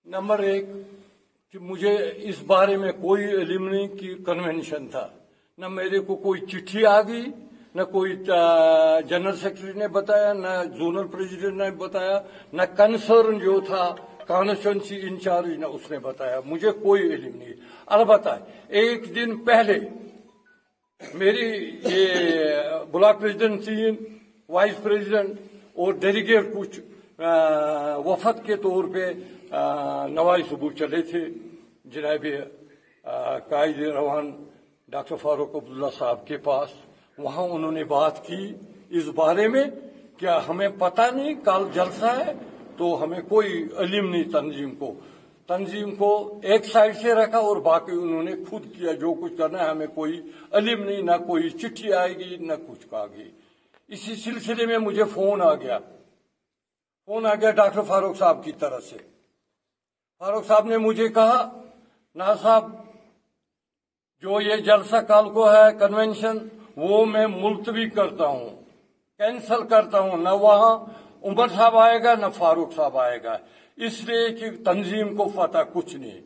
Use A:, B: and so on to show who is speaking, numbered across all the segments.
A: Number एक कि मुझे इस बारे में कोई इल्म नहीं कि कन्वेंशन था, न मेरे को कोई चिट्ठी आ गई, न कोई जनरल सेक्रेटरी ने बताया, न जोनल प्रेसिडेंट ने बताया, न कंसर्न जो था कॉन्स्टिट्यूंसी इंचार्ज ने उसने बताया। मुझे कोई इल्म नहीं। अलबत्ता एक दिन पहले मेरी ये ब्लॉक प्रेसिडेंट थी, वाइस प्रेसिडेंट और डेलीगेट कुछ वफद के तौर पे नवाई सुबह चले थे जनाब कायद रवान डॉक्टर फारूक अब्दुल्ला साहब के पास। वहां उन्होंने बात की इस बारे में, क्या हमें पता नहीं कल जलसा है, तो हमें कोई इल्म नहीं। तंजीम को एक साइड से रखा और बाकी उन्होंने खुद किया जो कुछ करना है, हमें कोई इल्म नहीं, ना कोई चिट्ठी आएगी न कुछ कहेगी। इसी सिलसिले में मुझे फोन आ गया डॉक्टर फारूक साहब की तरफ से। फारूक साहब ने मुझे कहा, ना साहब जो ये जलसा कल को है कन्वेंशन, वो मैं मुलतवी करता हूं, कैंसल करता हूं। न वहां उमर साहब आएगा न फारूक साहब आएगा, इसलिए कि तंजीम को पता कुछ नहीं।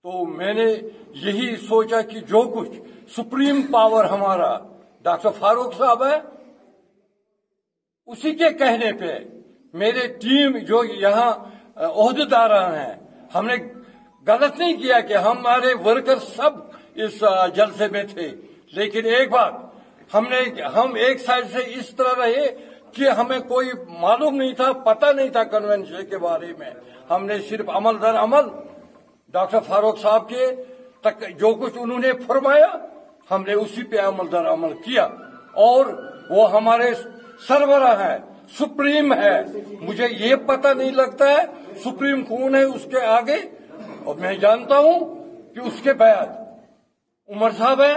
A: तो मैंने यही सोचा कि जो कुछ सुप्रीम पावर हमारा डॉक्टर फारूक साहब है, उसी के कहने पे मेरे टीम जो यहाँ ओहदेदार हैं, हमने गलत नहीं किया कि हमारे वर्कर सब इस जलसे में थे। लेकिन एक बात हम एक साइड से इस तरह रहे कि हमें कोई मालूम नहीं था, पता नहीं था कन्वेंशन के बारे में। हमने सिर्फ अमल दर अमल डॉक्टर फारूक साहब के तक जो कुछ उन्होंने फरमाया, हमने उसी पे अमल दर अमल किया। और वो हमारे सरबराह है, सुप्रीम है। मुझे ये पता नहीं लगता है सुप्रीम कौन है उसके आगे, और मैं जानता हूं कि उसके बाद उमर साहब है,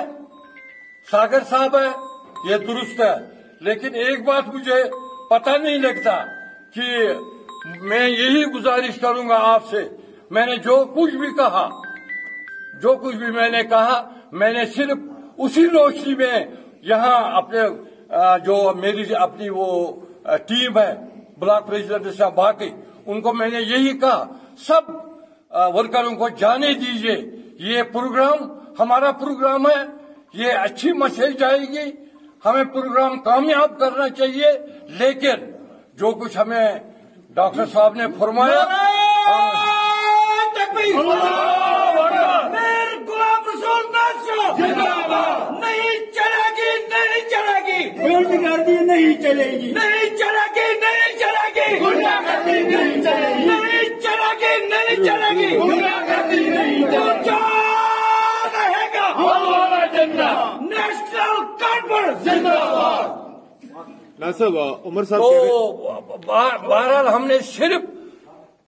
A: सागर साहब है, ये दुरुस्त है। लेकिन एक बात मुझे पता नहीं लगता कि मैं यही गुजारिश करूंगा आपसे, मैंने जो कुछ भी कहा, जो कुछ भी मैंने कहा, मैंने सिर्फ उसी रोशनी में यहाँ अपने जो मेरी अपनी वो टीम है ब्लॉक प्रेसिडेंट से बाकी, उनको मैंने यही कहा, सब वर्करों को जाने दीजिए, ये प्रोग्राम हमारा प्रोग्राम है, ये अच्छी मैसेज जाएगी, हमें प्रोग्राम कामयाब करना चाहिए। लेकिन जो कुछ हमें डॉक्टर साहब ने फरमाया,
B: नहीं चलेगी, नहीं चलेगी, गुंडागर्दी नहीं चलेगी, नहीं चलेगी, नहीं चलेगी, गुंडागर्दी नहीं चलेगी, नहीं चलेगी, नहीं चलेगी, गुंडागर्दी नहीं चलेगी। क्या रहेगा हमारा झंडा, नेशनल कॉन्फ्रेंस जिंदाबाद।
C: ना साहब उमर साहब
A: तो बहरहाल हमने सिर्फ